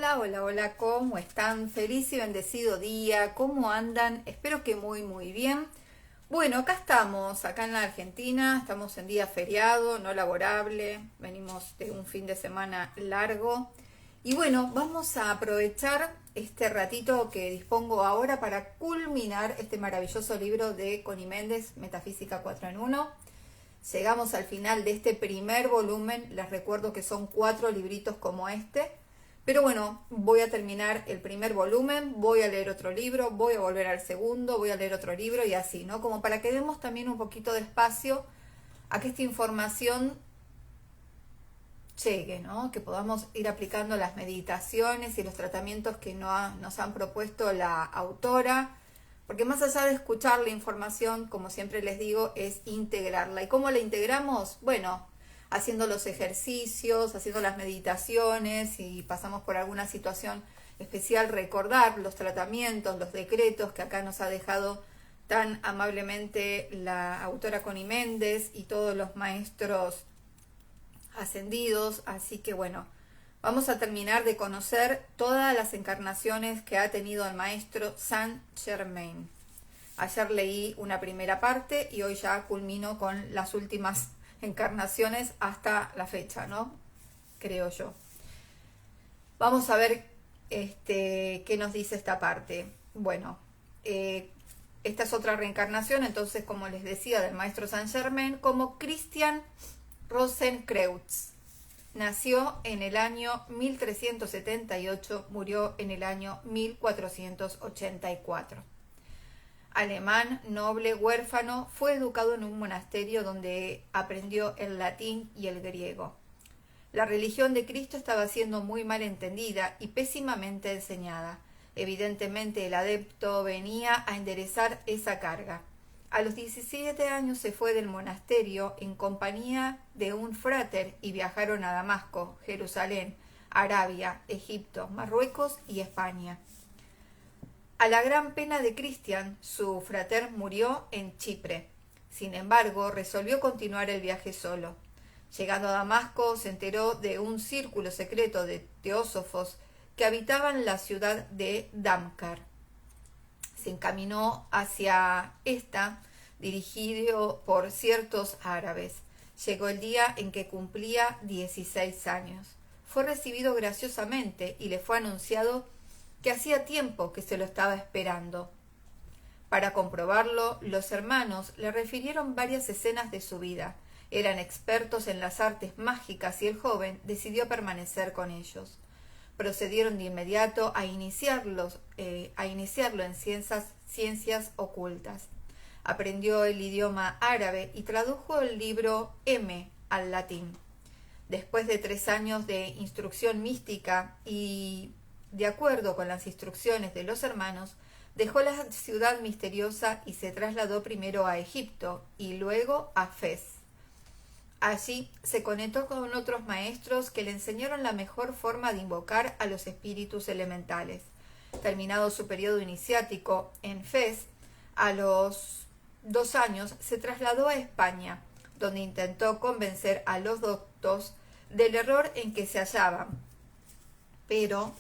Hola, hola, hola, ¿cómo están? Feliz y bendecido día, ¿cómo andan? Espero que muy bien. Bueno, acá estamos, acá en la Argentina, estamos en día feriado, no laborable, venimos de un fin de semana largo. Y bueno, vamos a aprovechar este ratito que dispongo ahora para culminar este maravilloso libro de Connie Méndez, Metafísica 4 en 1. Llegamos al final de este primer volumen, les recuerdo que son 4 libritos como este. Pero bueno, voy a terminar el primer volumen, voy a leer otro libro, voy a volver al segundo, voy a leer otro libro y así, ¿no? Como para que demos también un poquito de espacio a que esta información llegue, ¿no? Que podamos ir aplicando las meditaciones y los tratamientos que nos han propuesto la autora, porque más allá de escuchar la información, como siempre les digo, es integrarla. ¿Y cómo la integramos? Bueno, haciendo los ejercicios, haciendo las meditaciones, y pasamos por alguna situación especial, recordar los tratamientos, los decretos que acá nos ha dejado tan amablemente la autora Connie Méndez y todos los maestros ascendidos. Así que bueno, vamos a terminar de conocer todas las encarnaciones que ha tenido el maestro Saint Germain. Ayer leí una primera parte y hoy ya culmino con las últimas encarnaciones hasta la fecha, ¿no? Creo yo. Vamos a ver qué nos dice esta parte. Bueno, esta es otra reencarnación, entonces, como les decía, del maestro Saint Germain, como Christian Rosenkreutz. Nació en el año 1378, murió en el año 1484. Alemán, noble, huérfano, fue educado en un monasterio donde aprendió el latín y el griego. La religión de Cristo estaba siendo muy mal entendida y pésimamente enseñada. Evidentemente el adepto venía a enderezar esa carga. A los 17 años se fue del monasterio en compañía de un fráter y viajaron a Damasco, Jerusalén, Arabia, Egipto, Marruecos y España. A la gran pena de Cristian, su frater murió en Chipre. Sin embargo, resolvió continuar el viaje solo. Llegando a Damasco, se enteró de un círculo secreto de teósofos que habitaban la ciudad de Damcar. Se encaminó hacia esta, dirigido por ciertos árabes. Llegó el día en que cumplía 16 años. Fue recibido graciosamente y le fue anunciado que hacía tiempo que se lo estaba esperando. Para comprobarlo, los hermanos le refirieron varias escenas de su vida. Eran expertos en las artes mágicas y el joven decidió permanecer con ellos. Procedieron de inmediato a iniciarlo en ciencias ocultas. Aprendió el idioma árabe y tradujo el libro M al latín. Después de 3 años de instrucción mística y de acuerdo con las instrucciones de los hermanos, dejó la ciudad misteriosa y se trasladó primero a Egipto y luego a Fez. Allí se conectó con otros maestros que le enseñaron la mejor forma de invocar a los espíritus elementales. Terminado su periodo iniciático en Fez, a los 2 años se trasladó a España, donde intentó convencer a los doctos del error en que se hallaban. Pero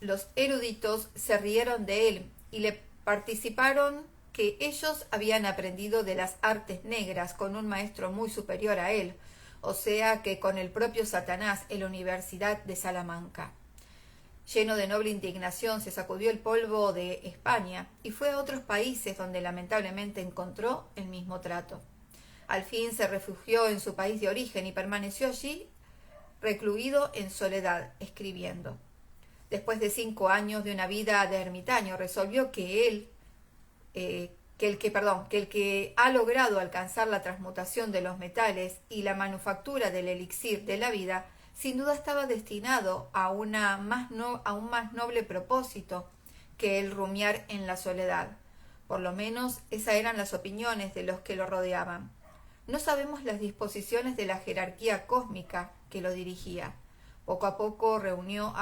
los eruditos se rieron de él y le participaron que ellos habían aprendido de las artes negras con un maestro muy superior a él, o sea que con el propio Satanás en la Universidad de Salamanca. Lleno de noble indignación, se sacudió el polvo de España y fue a otros países donde lamentablemente encontró el mismo trato. Al fin se refugió en su país de origen y permaneció allí recluido en soledad, escribiendo. Después de 5 años de una vida de ermitaño, resolvió que el que ha logrado alcanzar la transmutación de los metales y la manufactura del elixir de la vida, sin duda estaba destinado a un más noble propósito que el rumiar en la soledad. Por lo menos esas eran las opiniones de los que lo rodeaban. No sabemos las disposiciones de la jerarquía cósmica que lo dirigía. Poco a poco reunió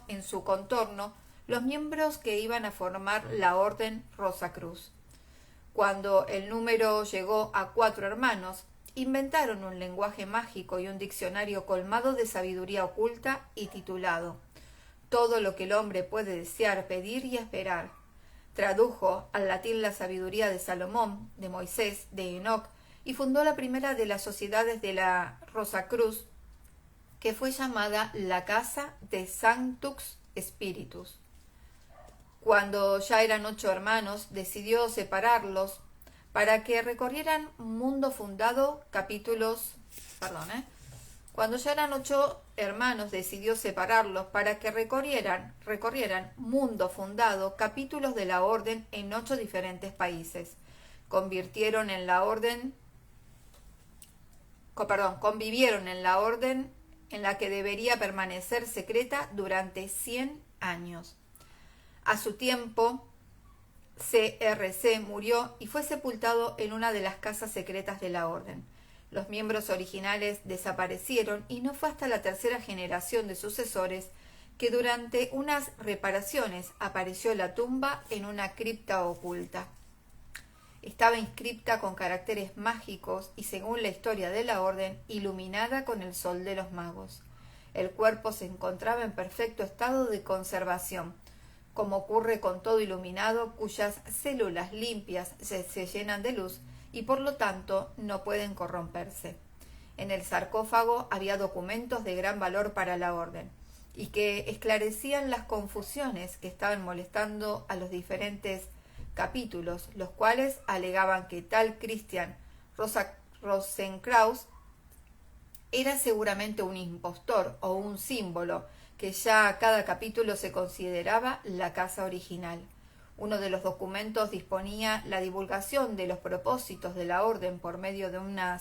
en su contorno los miembros que iban a formar la Orden Rosacruz. Cuando el número llegó a 4 hermanos, inventaron un lenguaje mágico y un diccionario colmado de sabiduría oculta y titulado Todo lo que el hombre puede desear, pedir y esperar. Tradujo al latín la sabiduría de Salomón, de Moisés, de Enoc, y fundó la primera de las sociedades de la Rosacruz, que fue llamada la Casa de Sanctus Spiritus. Cuando ya eran 8 hermanos, decidió separarlos para que recorrieran Mundo Fundado Cuando ya eran 8 hermanos, decidió separarlos para que recorrieran Mundo Fundado capítulos de la orden en 8 diferentes países. Convivieron en la orden en la que debería permanecer secreta durante 100 años. A su tiempo, CRC murió y fue sepultado en una de las casas secretas de la orden. Los miembros originales desaparecieron y no fue hasta la tercera generación de sucesores que durante unas reparaciones apareció la tumba en una cripta oculta. Estaba inscripta con caracteres mágicos y, según la historia de la orden, iluminada con el sol de los magos. El cuerpo se encontraba en perfecto estado de conservación, como ocurre con todo iluminado cuyas células limpias se llenan de luz y por lo tanto no pueden corromperse. En el sarcófago había documentos de gran valor para la orden y que esclarecían las confusiones que estaban molestando a los diferentes capítulos, los cuales alegaban que tal Christian Rosenkraus era seguramente un impostor o un símbolo, que ya cada capítulo se consideraba la casa original. Uno de los documentos disponía la divulgación de los propósitos de la orden por medio de una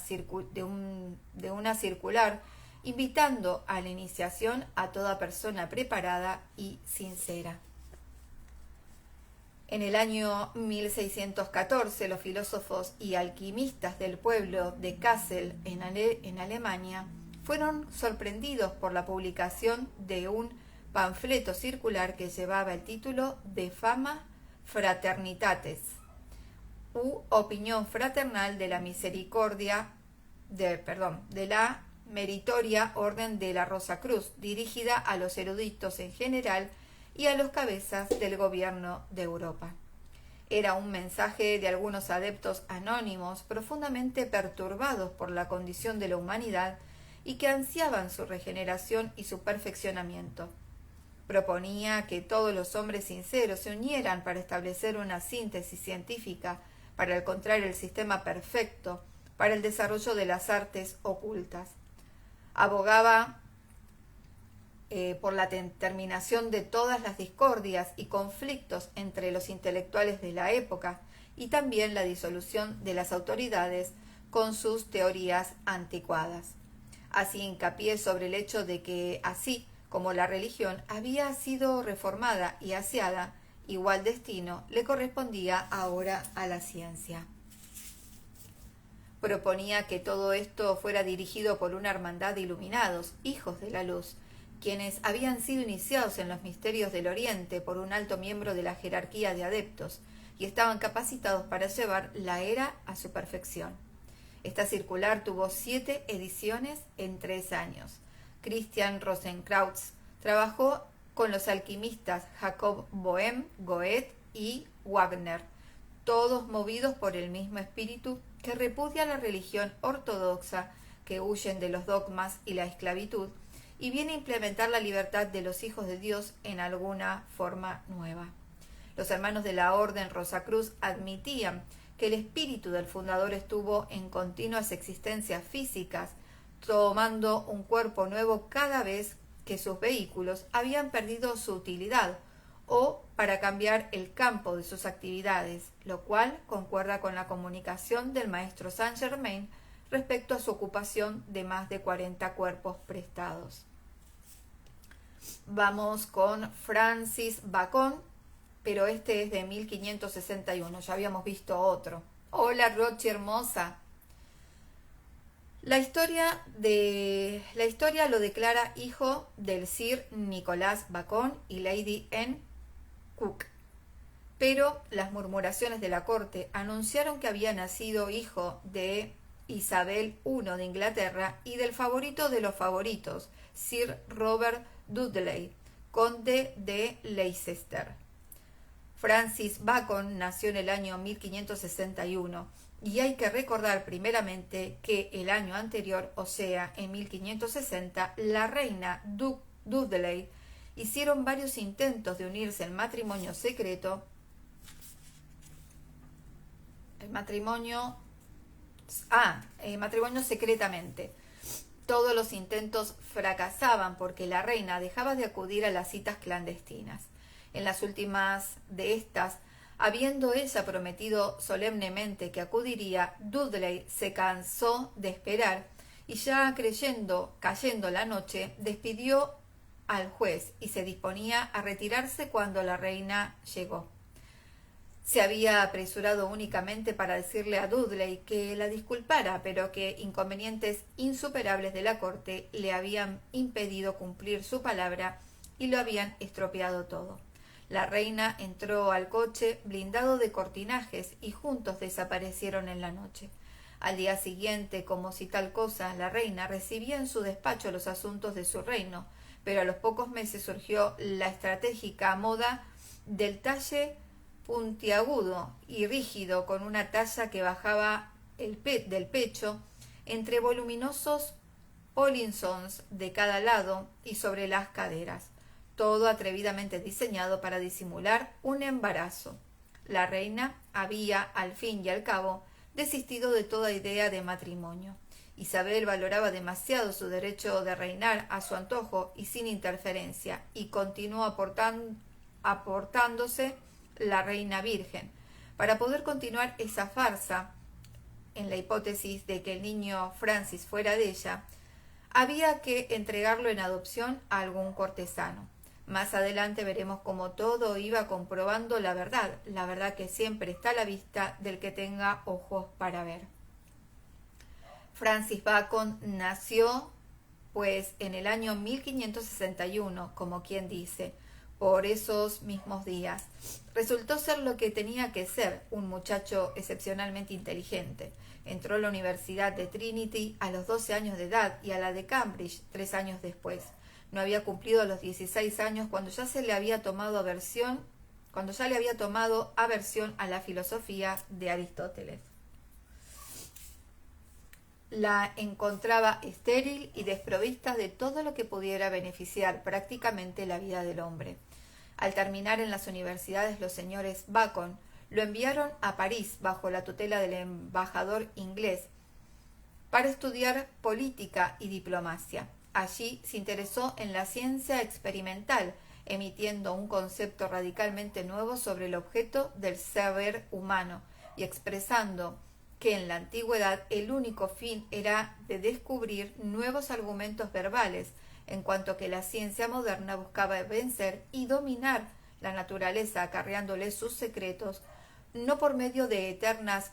circular, invitando a la iniciación a toda persona preparada y sincera. En el año 1614, los filósofos y alquimistas del pueblo de Kassel, en Alemania, fueron sorprendidos por la publicación de un panfleto circular que llevaba el título de Fama Fraternitatis, u opinión fraternal de la misericordia, de la meritoria orden de la Rosacruz, dirigida a los eruditos en general y a los cabezas del gobierno de Europa. Era un mensaje de algunos adeptos anónimos profundamente perturbados por la condición de la humanidad y que ansiaban su regeneración y su perfeccionamiento. Proponía que todos los hombres sinceros se unieran para establecer una síntesis científica para encontrar el sistema perfecto para el desarrollo de las artes ocultas. Abogaba por la terminación de todas las discordias y conflictos entre los intelectuales de la época y también la disolución de las autoridades con sus teorías anticuadas. Hacía hincapié sobre el hecho de que, así como la religión había sido reformada y aseada, igual destino le correspondía ahora a la ciencia. Proponía que todo esto fuera dirigido por una hermandad de iluminados, hijos de la luz, quienes habían sido iniciados en los misterios del Oriente por un alto miembro de la jerarquía de adeptos y estaban capacitados para llevar la era a su perfección. Esta circular tuvo 7 ediciones en 3 años. Christian Rosenkraus trabajó con los alquimistas Jacob Boehm, Goethe y Wagner, todos movidos por el mismo espíritu que repudia la religión ortodoxa, que huyen de los dogmas y la esclavitud, y viene a implementar la libertad de los hijos de Dios en alguna forma nueva. Los hermanos de la Orden Rosacruz admitían que el espíritu del fundador estuvo en continuas existencias físicas, tomando un cuerpo nuevo cada vez que sus vehículos habían perdido su utilidad o para cambiar el campo de sus actividades, lo cual concuerda con la comunicación del maestro Saint Germain respecto a su ocupación de más de 40 cuerpos prestados. Vamos con Francis Bacon, pero este es de 1561, ya habíamos visto otro. Hola Rochi hermosa. La historia lo declara hijo del Sir Nicolás Bacon y Lady Anne Cook, pero las murmuraciones de la corte anunciaron que había nacido hijo de Isabel I de Inglaterra y del favorito de los favoritos, Sir Robert Dudley, conde de Leicester. Francis Bacon nació en el año 1561 y hay que recordar primeramente que el año anterior, o sea, en 1560, la reina Dudley hicieron varios intentos de unirse en matrimonio secreto. Matrimonio secretamente. Todos los intentos fracasaban porque la reina dejaba de acudir a las citas clandestinas. En las últimas de estas, habiendo ella prometido solemnemente que acudiría, Dudley se cansó de esperar y ya cayendo la noche, despidió al juez y se disponía a retirarse cuando la reina llegó. Se había apresurado únicamente para decirle a Dudley que la disculpara, pero que inconvenientes insuperables de la corte le habían impedido cumplir su palabra y lo habían estropeado todo. La reina entró al coche blindado de cortinajes y juntos desaparecieron en la noche. Al día siguiente, como si tal cosa, la reina recibía en su despacho los asuntos de su reino, pero a los pocos meses surgió la estratégica moda del talle puntiagudo y rígido con una talla que bajaba del pecho entre voluminosos Ollinsons de cada lado y sobre las caderas, todo atrevidamente diseñado para disimular un embarazo. La reina había, al fin y al cabo, desistido de toda idea de matrimonio. Isabel valoraba demasiado su derecho de reinar a su antojo y sin interferencia, y continuó aportándose la reina virgen. Para poder continuar esa farsa, en la hipótesis de que el niño Francis fuera de ella, había que entregarlo en adopción a algún cortesano. Más adelante veremos cómo todo iba comprobando la verdad que siempre está a la vista del que tenga ojos para ver. Francis Bacon nació, pues, en el año 1561, como quien dice, por esos mismos días. Resultó ser lo que tenía que ser, un muchacho excepcionalmente inteligente. Entró a la Universidad de Trinity a los 12 años de edad y a la de Cambridge 3 años después. No había cumplido los 16 años cuando ya le había tomado aversión a la filosofía de Aristóteles. La encontraba estéril y desprovista de todo lo que pudiera beneficiar prácticamente la vida del hombre. Al terminar en las universidades, los señores Bacon lo enviaron a París bajo la tutela del embajador inglés para estudiar política y diplomacia. Allí se interesó en la ciencia experimental, emitiendo un concepto radicalmente nuevo sobre el objeto del saber humano y expresando que en la antigüedad el único fin era de descubrir nuevos argumentos verbales, en cuanto que la ciencia moderna buscaba vencer y dominar la naturaleza acarreándole sus secretos, no por medio de eternas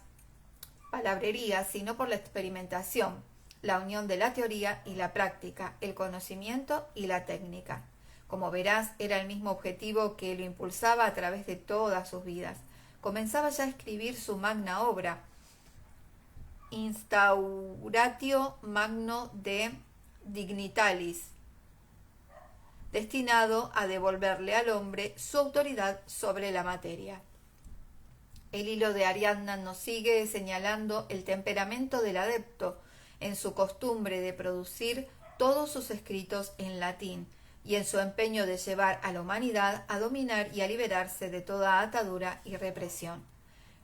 palabrerías, sino por la experimentación, la unión de la teoría y la práctica, el conocimiento y la técnica. Como verás, era el mismo objetivo que lo impulsaba a través de todas sus vidas. Comenzaba ya a escribir su magna obra, Instauratio Magno de Dignitalis, destinado a devolverle al hombre su autoridad sobre la materia. El hilo de Ariadna nos sigue señalando el temperamento del adepto en su costumbre de producir todos sus escritos en latín y en su empeño de llevar a la humanidad a dominar y a liberarse de toda atadura y represión.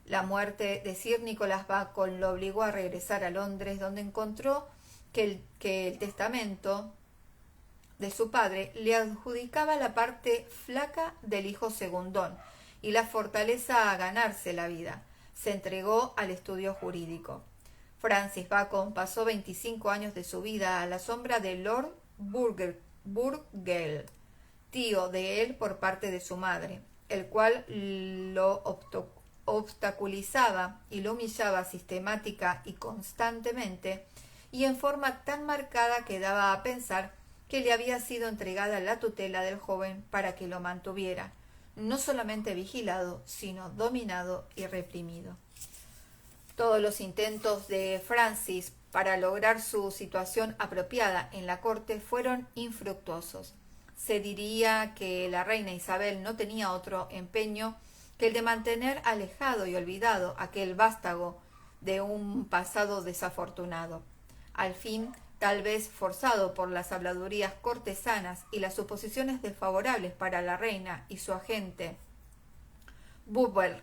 La muerte de Sir Nicholas Bacon lo obligó a regresar a Londres, donde encontró que el testamento de su padre le adjudicaba la parte flaca del hijo segundón y la fortaleza a ganarse la vida. Se entregó al estudio jurídico. Francis Bacon pasó 25 años de su vida a la sombra de Lord Burgell, tío de él por parte de su madre, el cual lo obstaculizaba y lo humillaba sistemática y constantemente, y en forma tan marcada que daba a pensar que le había sido entregada la tutela del joven para que lo mantuviera, no solamente vigilado, sino dominado y reprimido. Todos los intentos de Francis para lograr su situación apropiada en la corte fueron infructuosos. Se diría que la reina Isabel no tenía otro empeño que el de mantener alejado y olvidado aquel vástago de un pasado desafortunado. Al fin, tal vez forzado por las habladurías cortesanas y las suposiciones desfavorables para la reina y su agente Burleigh,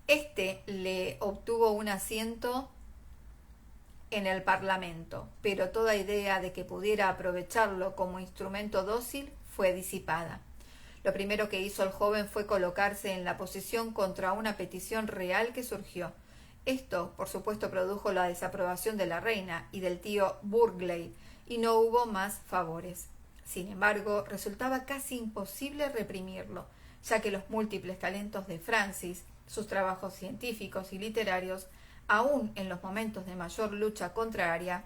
este le obtuvo un asiento en el Parlamento, pero toda idea de que pudiera aprovecharlo como instrumento dócil fue disipada. Lo primero que hizo el joven fue colocarse en la posición contra una petición real que surgió. Esto, por supuesto, produjo la desaprobación de la reina y del tío Burleigh, y no hubo más favores. Sin embargo, resultaba casi imposible reprimirlo, ya que los múltiples talentos de Francis, sus trabajos científicos y literarios, aun en los momentos de mayor lucha contraria,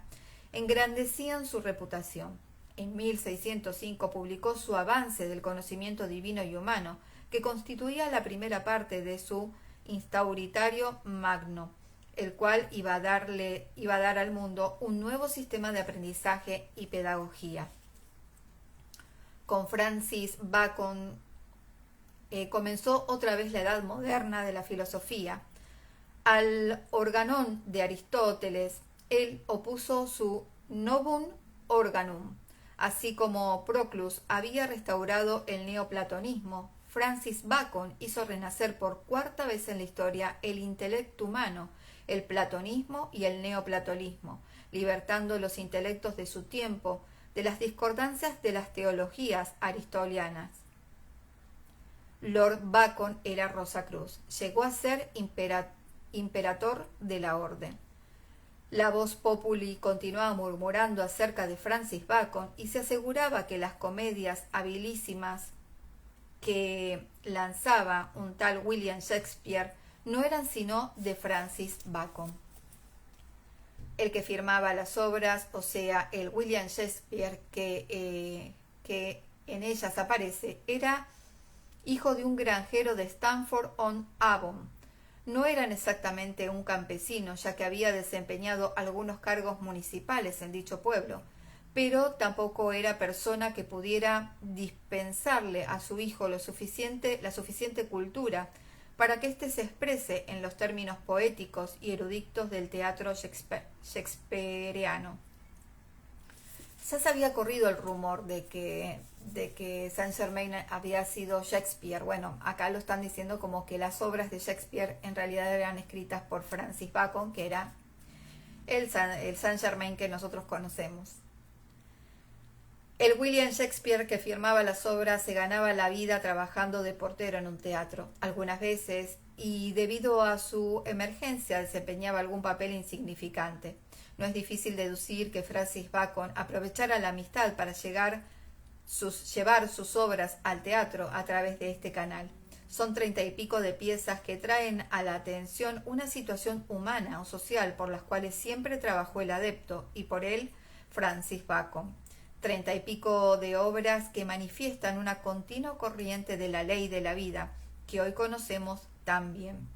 engrandecían su reputación. En 1605 publicó su Avance del conocimiento divino y humano, que constituía la primera parte de su Instauritario Magno, el cual iba a dar al mundo un nuevo sistema de aprendizaje y pedagogía. Con Francis Bacon comenzó otra vez la edad moderna de la filosofía. Al organón de Aristóteles, él opuso su Novum Organum. Así como Proclus había restaurado el neoplatonismo, Francis Bacon hizo renacer por cuarta vez en la historia el intelecto humano, el platonismo y el neoplatonismo, libertando los intelectos de su tiempo de las discordancias de las teologías aristotelianas. Lord Bacon era Rosacruz, llegó a ser imperator de la orden. La voz populi continuaba murmurando acerca de Francis Bacon y se aseguraba que las comedias habilísimas que lanzaba un tal William Shakespeare no eran sino de Francis Bacon. El que firmaba las obras, o sea, el William Shakespeare que en ellas aparece, era hijo de un granjero de Stamford-on-Avon. No era exactamente un campesino, ya que había desempeñado algunos cargos municipales en dicho pueblo, pero tampoco era persona que pudiera dispensarle a su hijo la suficiente cultura para que éste se exprese en los términos poéticos y eruditos del teatro shakespeariano. Ya se había corrido el rumor de que Saint-Germain había sido Shakespeare. Bueno, acá lo están diciendo como que las obras de Shakespeare en realidad eran escritas por Francis Bacon, que era el Saint-Germain que nosotros conocemos. El William Shakespeare que firmaba las obras se ganaba la vida trabajando de portero en un teatro, algunas veces, y debido a su emergencia desempeñaba algún papel insignificante. No es difícil deducir que Francis Bacon aprovechara la amistad para llevar sus obras al teatro a través de este canal. Son 30 y pico de piezas que traen a la atención una situación humana o social por las cuales siempre trabajó el adepto y por él Francis Bacon. 30 y pico de obras que manifiestan una continua corriente de la ley de la vida que hoy conocemos tan bien.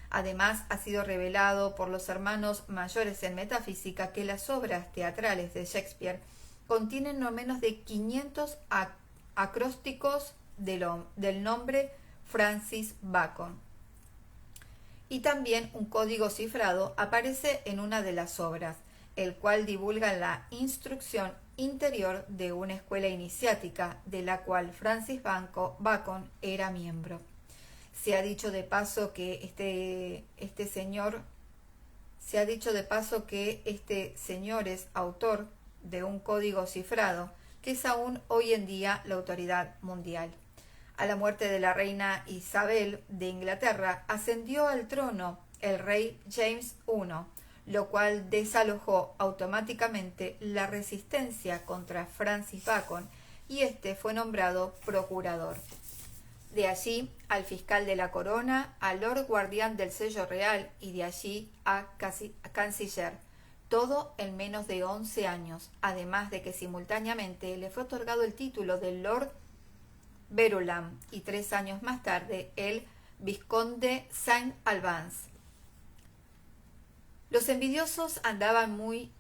Además, ha sido revelado por los hermanos mayores en metafísica que las obras teatrales de Shakespeare contienen no menos de 500 acrósticos del nombre Francis Bacon. Y también un código cifrado aparece en una de las obras, el cual divulga la instrucción interior de una escuela iniciática de la cual Francis Bacon era miembro. Se ha dicho de paso que este señor es autor de un código cifrado que es aún hoy en día la autoridad mundial. A la muerte de la reina Isabel de Inglaterra ascendió al trono el rey James I, lo cual desalojó automáticamente la resistencia contra Francis Bacon y este fue nombrado procurador. De allí al fiscal de la corona, al lord guardián del sello real y de allí a canciller, todo en menos de 11 años, además de que simultáneamente le fue otorgado el título de Lord Verulam y 3 años más tarde el vizconde Saint Albans. Los envidiosos andaban muy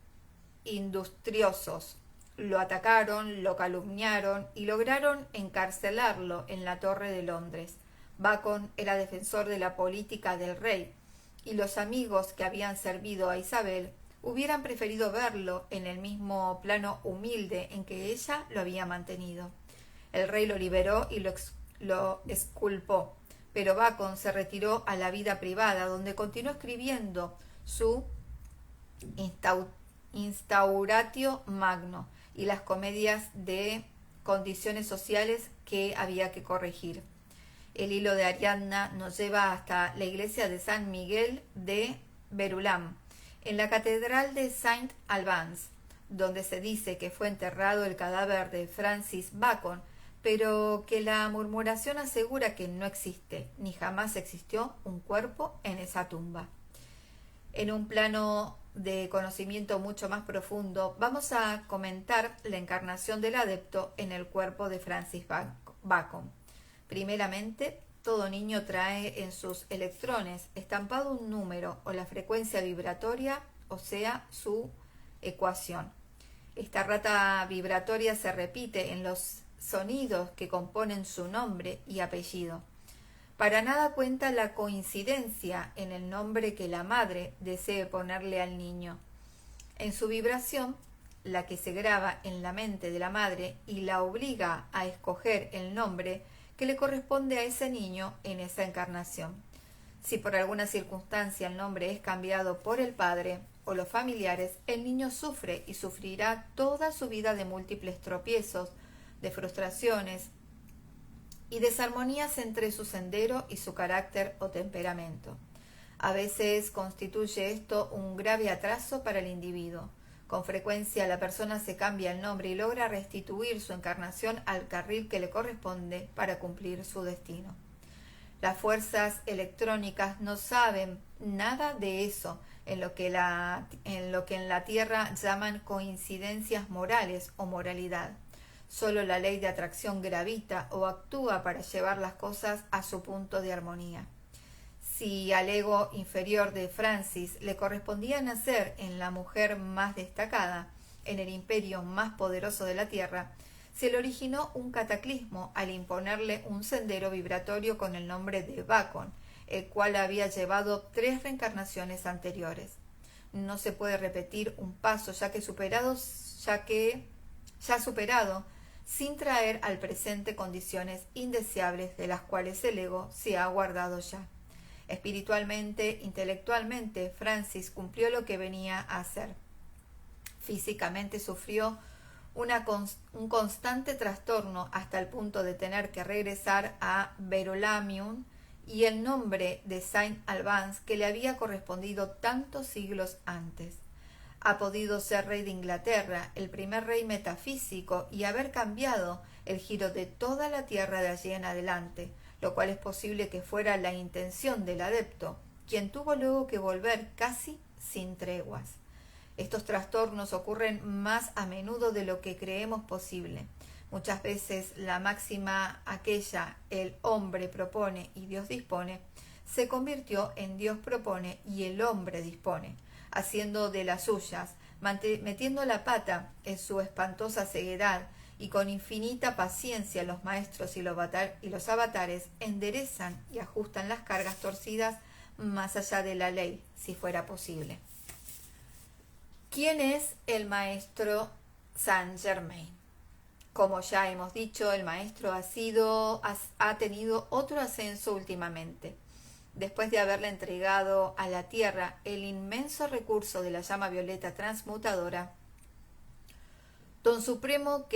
industriosos. Lo atacaron, lo calumniaron y lograron encarcelarlo en la Torre de Londres. Bacon era defensor de la política del rey, y los amigos que habían servido a Isabel hubieran preferido verlo en el mismo plano humilde en que ella lo había mantenido. El rey lo liberó y lo exculpó, pero Bacon se retiró a la vida privada, donde continuó escribiendo su Instauratio Magno y las comedias de condiciones sociales que había que corregir. El hilo de Ariadna nos lleva hasta la iglesia de San Miguel de Verulam, en la catedral de Saint Albans, donde se dice que fue enterrado el cadáver de Francis Bacon, pero que la murmuración asegura que no existe, ni jamás existió un cuerpo en esa tumba. En un plano de conocimiento mucho más profundo, vamos a comentar la encarnación del adepto en el cuerpo de Francis Bacon. Primeramente, todo niño trae en sus electrones estampado un número o la frecuencia vibratoria, o sea, su ecuación. Esta rata vibratoria se repite en los sonidos que componen su nombre y apellido. Para nada cuenta la coincidencia en el nombre que la madre desee ponerle al niño. En su vibración, la que se graba en la mente de la madre y la obliga a escoger el nombre que le corresponde a ese niño en esa encarnación. Si por alguna circunstancia el nombre es cambiado por el padre o los familiares, el niño sufre y sufrirá toda su vida de múltiples tropiezos, de frustraciones y desarmonías entre su sendero y su carácter o temperamento. A veces constituye esto un grave atraso para el individuo. Con frecuencia la persona se cambia el nombre y logra restituir su encarnación al carril que le corresponde para cumplir su destino. Las fuerzas electrónicas no saben nada de eso, en lo que en la Tierra llaman coincidencias morales o moralidad. Solo la ley de atracción gravita o actúa para llevar las cosas a su punto de armonía. Si al ego inferior de Francis le correspondía nacer en la mujer más destacada, en el imperio más poderoso de la Tierra, se le originó un cataclismo al imponerle un sendero vibratorio con el nombre de Bacon, el cual había llevado 3 reencarnaciones anteriores. No se puede repetir un paso ya superado, sin traer al presente condiciones indeseables de las cuales el ego se ha guardado ya. Espiritualmente, intelectualmente, Francis cumplió lo que venía a hacer. Físicamente sufrió un constante trastorno hasta el punto de tener que regresar a Verulamium y el nombre de Saint Albans que le había correspondido tantos siglos antes. Ha podido ser rey de Inglaterra, el primer rey metafísico, y haber cambiado el giro de toda la tierra de allí en adelante, lo cual es posible que fuera la intención del adepto, quien tuvo luego que volver casi sin treguas. Estos trastornos ocurren más a menudo de lo que creemos posible. Muchas veces la máxima aquella, el hombre propone y Dios dispone, se convirtió en Dios propone y el hombre dispone, haciendo de las suyas, metiendo la pata en su espantosa ceguedad, y con infinita paciencia los maestros y los avatares enderezan y ajustan las cargas torcidas más allá de la ley, si fuera posible. ¿Quién es el maestro Saint Germain? Como ya hemos dicho, el maestro ha tenido otro ascenso últimamente. Después de haberle entregado a la tierra el inmenso recurso de la llama violeta transmutadora, Don Supremo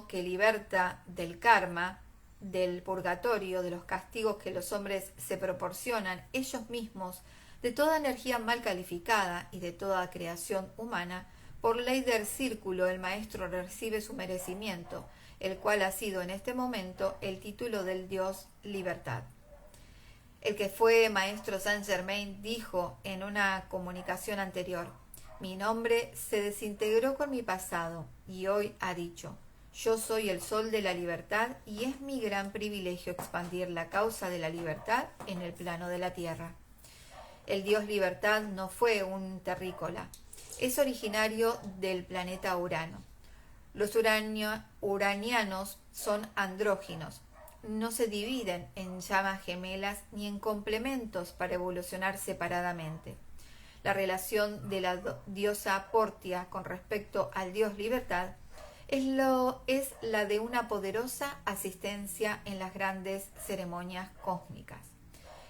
que liberta del karma, del purgatorio, de los castigos que los hombres se proporcionan ellos mismos, de toda energía mal calificada y de toda creación humana, por ley del círculo el maestro recibe su merecimiento, el cual ha sido en este momento el título del Dios Libertad. El que fue maestro Saint Germain dijo en una comunicación anterior: mi nombre se desintegró con mi pasado y hoy ha dicho: Yo soy el sol de la libertad y es mi gran privilegio expandir la causa de la libertad en el plano de la tierra. El dios Libertad no fue un terrícola, es originario del planeta Urano. Los uranianos son andróginos, no se dividen en llamas gemelas ni en complementos para evolucionar separadamente. La relación de la diosa Portia con respecto al dios Libertad es la de una poderosa asistencia en las grandes ceremonias cósmicas.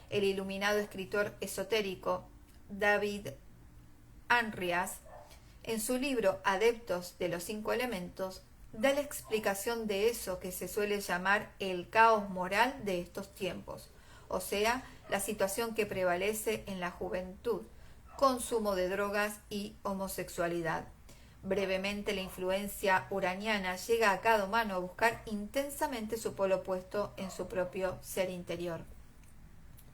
El iluminado escritor esotérico David Anrias, en su libro Adeptos de los 5 elementos, da la explicación de eso que se suele llamar el caos moral de estos tiempos, o sea, la situación que prevalece en la juventud, consumo de drogas y homosexualidad. Brevemente, la influencia uraniana llega a cada humano a buscar intensamente su polo opuesto en su propio ser interior.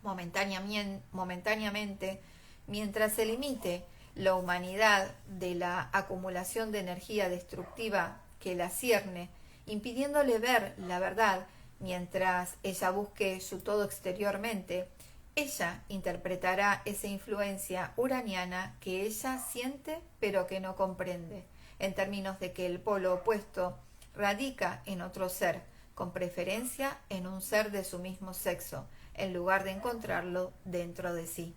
Momentáneamente, mientras se limite la humanidad de la acumulación de energía destructiva que la cierne, impidiéndole ver la verdad mientras ella busque su todo exteriormente, ella interpretará esa influencia uraniana que ella siente pero que no comprende, en términos de que el polo opuesto radica en otro ser, con preferencia en un ser de su mismo sexo, en lugar de encontrarlo dentro de sí.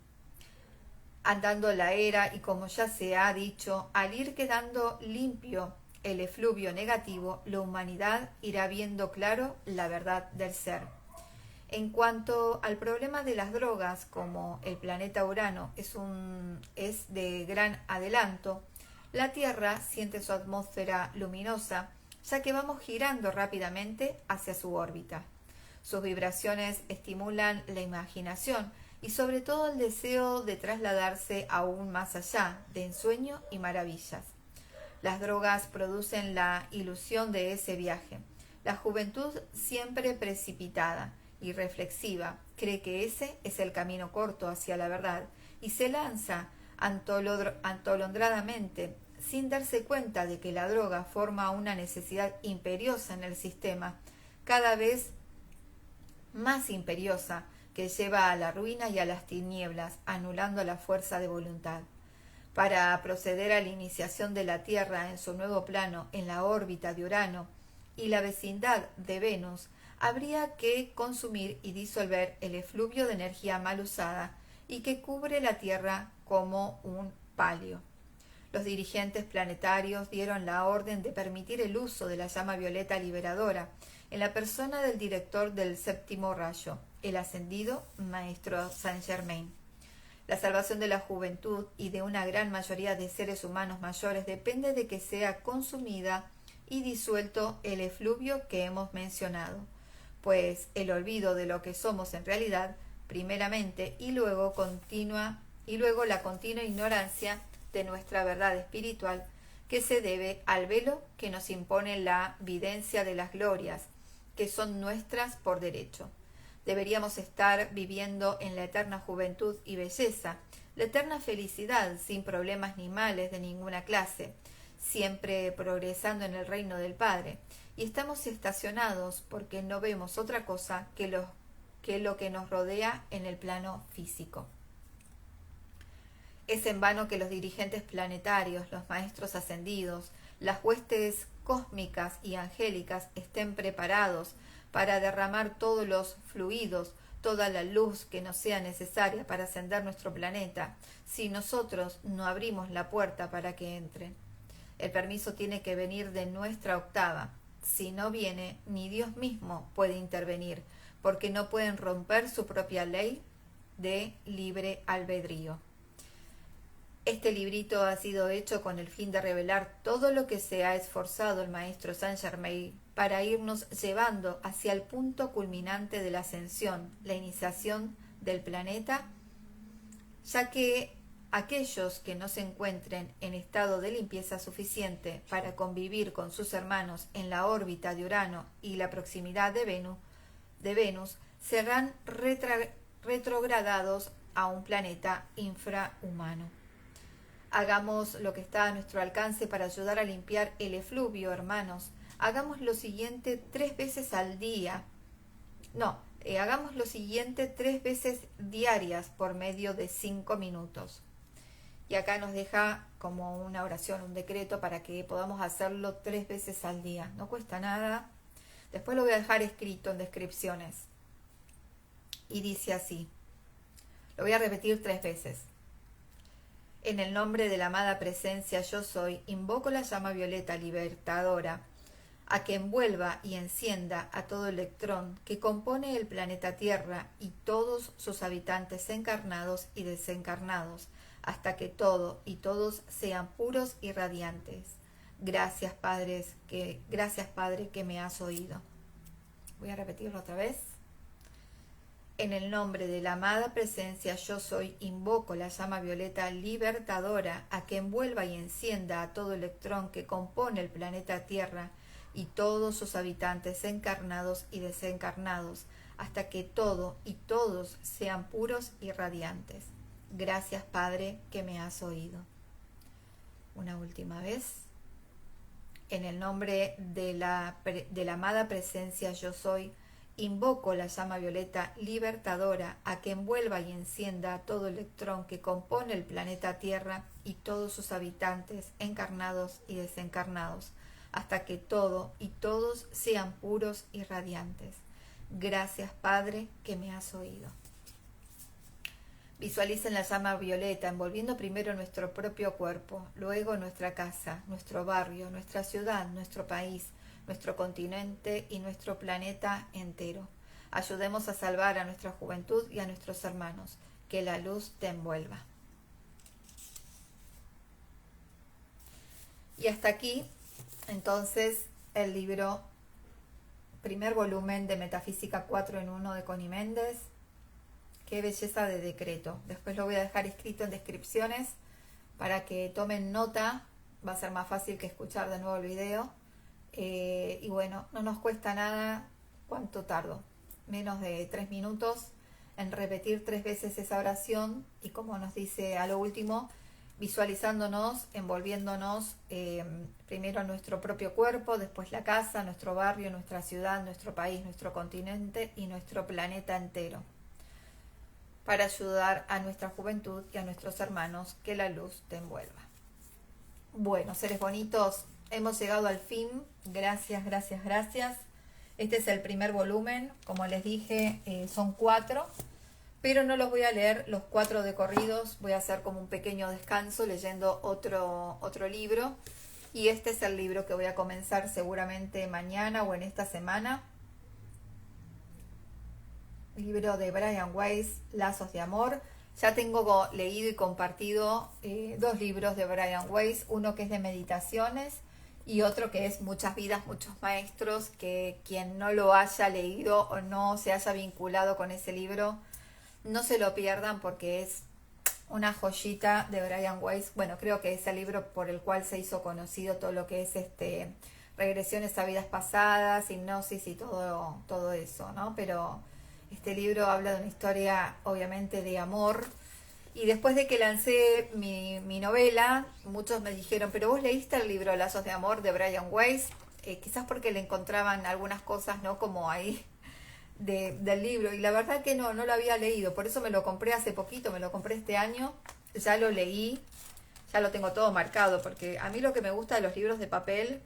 Andando la era y como ya se ha dicho, al ir quedando limpio el efluvio negativo, la humanidad irá viendo claro la verdad del ser. En cuanto al problema de las drogas, como el planeta Urano es de gran adelanto, la Tierra siente su atmósfera luminosa, ya que vamos girando rápidamente hacia su órbita. Sus vibraciones estimulan la imaginación y sobre todo el deseo de trasladarse aún más allá, de ensueño y maravillas. Las drogas producen la ilusión de ese viaje. La juventud, siempre precipitada y reflexiva, cree que ese es el camino corto hacia la verdad y se lanza atolondradamente, sin darse cuenta de que la droga forma una necesidad imperiosa en el sistema, cada vez más imperiosa, que lleva a la ruina y a las tinieblas, anulando la fuerza de voluntad. Para proceder a la iniciación de la Tierra en su nuevo plano en la órbita de Urano y la vecindad de Venus, habría que consumir y disolver el efluvio de energía mal usada y que cubre la Tierra como un palio. Los dirigentes planetarios dieron la orden de permitir el uso de la llama violeta liberadora en la persona del director del séptimo rayo, el ascendido Maestro Saint Germain. La salvación de la juventud y de una gran mayoría de seres humanos mayores depende de que sea consumida y disuelto el efluvio que hemos mencionado, pues el olvido de lo que somos en realidad, primeramente, y luego la continua ignorancia de nuestra verdad espiritual, que se debe al velo que nos impone la videncia de las glorias, que son nuestras por derecho. Deberíamos estar viviendo en la eterna juventud y belleza, la eterna felicidad, sin problemas ni males de ninguna clase, siempre progresando en el reino del Padre, y estamos estacionados porque no vemos otra cosa que lo que nos rodea en el plano físico. Es en vano que los dirigentes planetarios, los maestros ascendidos, las huestes cósmicas y angélicas estén preparados para derramar todos los fluidos, toda la luz que nos sea necesaria para ascender nuestro planeta, si nosotros no abrimos la puerta para que entren. El permiso tiene que venir de nuestra octava. Si no viene, ni Dios mismo puede intervenir, porque no pueden romper su propia ley de libre albedrío. Este librito ha sido hecho con el fin de revelar todo lo que se ha esforzado el maestro Saint Germain para irnos llevando hacia el punto culminante de la ascensión, la iniciación del planeta, ya que aquellos que no se encuentren en estado de limpieza suficiente para convivir con sus hermanos en la órbita de Urano y la proximidad de Venus serán retrogradados a un planeta infrahumano. Hagamos lo que está a nuestro alcance para ayudar a limpiar el efluvio, hermanos. hagamos lo siguiente 3 veces al día. No, hagamos lo siguiente 3 veces diarias por medio de 5 minutos. Y acá nos deja como una oración, un decreto para que podamos hacerlo 3 veces al día. No cuesta nada. Después lo voy a dejar escrito en descripciones. Y dice así. Lo voy a repetir 3 veces. En el nombre de la amada presencia yo soy, invoco la llama violeta libertadora a que envuelva y encienda a todo electrón que compone el planeta Tierra y todos sus habitantes encarnados y desencarnados, hasta que todo y todos sean puros y radiantes. Gracias, Padre, que me has oído. Voy a repetirlo otra vez. En el nombre de la amada presencia yo soy, invoco la llama violeta libertadora a que envuelva y encienda a todo electrón que compone el planeta Tierra y todos sus habitantes encarnados y desencarnados, hasta que todo y todos sean puros y radiantes. Gracias, Padre, que me has oído. Una última vez. En el nombre de la amada presencia yo soy, invoco la llama violeta libertadora a que envuelva y encienda a todo electrón que compone el planeta Tierra y todos sus habitantes encarnados y desencarnados, hasta que todo y todos sean puros y radiantes. Gracias, Padre, que me has oído. Visualicen la llama violeta envolviendo primero nuestro propio cuerpo, luego nuestra casa, nuestro barrio, nuestra ciudad, nuestro país, nuestro continente y nuestro planeta entero. Ayudemos a salvar a nuestra juventud y a nuestros hermanos. Que la luz te envuelva. Y hasta aquí, entonces, el libro, primer volumen de Metafísica 4 en 1 de Connie Méndez. Qué belleza de decreto. Después lo voy a dejar escrito en descripciones para que tomen nota. Va a ser más fácil que escuchar de nuevo el video. Y bueno, no nos cuesta nada. ¿Cuánto tardo? Menos de 3 minutos en repetir 3 veces esa oración. Y como nos dice a lo último, visualizándonos, envolviéndonos primero nuestro propio cuerpo, después la casa, nuestro barrio, nuestra ciudad, nuestro país, nuestro continente y nuestro planeta entero, para ayudar a nuestra juventud y a nuestros hermanos. Que la luz te envuelva. Bueno, seres bonitos, hemos llegado al fin. Gracias, gracias, gracias. Este es el primer volumen. Como les dije, son 4, pero no los voy a leer los 4 de corridos. Voy a hacer como un pequeño descanso leyendo otro libro. Y este es el libro que voy a comenzar seguramente mañana o en esta semana. Libro de Brian Weiss, Lazos de Amor. Ya tengo leído y compartido 2 libros de Brian Weiss, uno que es de meditaciones y otro que es Muchas vidas, muchos maestros, que quien no lo haya leído o no se haya vinculado con ese libro, no se lo pierdan porque es una joyita de Brian Weiss. Bueno, creo que es el libro por el cual se hizo conocido todo lo que es regresiones a vidas pasadas, hipnosis y todo eso, ¿no? Pero este libro habla de una historia, obviamente, de amor. Y después de que lancé mi novela, muchos me dijeron, pero vos leíste el libro Lazos de Amor de Brian Weiss, quizás porque le encontraban algunas cosas, ¿no? Como ahí del libro. Y la verdad que no lo había leído, por eso me lo compré hace poquito, me lo compré este año, ya lo leí, ya lo tengo todo marcado, porque a mí lo que me gusta de los libros de papel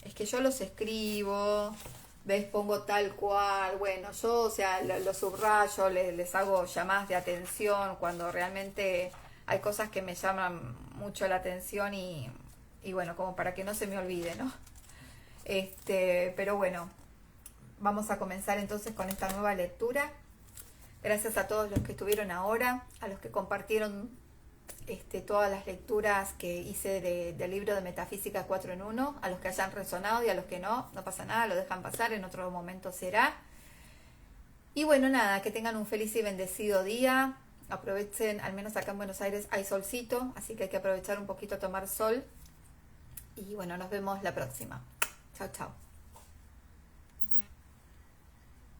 es que yo los escribo, ¿ves? Pongo tal cual, bueno, yo, o sea, lo subrayo, les hago llamadas de atención cuando realmente hay cosas que me llaman mucho la atención y bueno, como para que no se me olvide, ¿no? Pero bueno, vamos a comenzar entonces con esta nueva lectura. Gracias a todos los que estuvieron ahora, a los que compartieron todas las lecturas que hice del libro de Metafísica 4 en 1, a los que hayan resonado y a los que no pasa nada, lo dejan pasar, en otro momento será. Y bueno, nada, que tengan un feliz y bendecido día. Aprovechen, al menos acá en Buenos Aires hay solcito, así que hay que aprovechar un poquito a tomar sol. Y bueno, nos vemos la próxima. Chao, chao.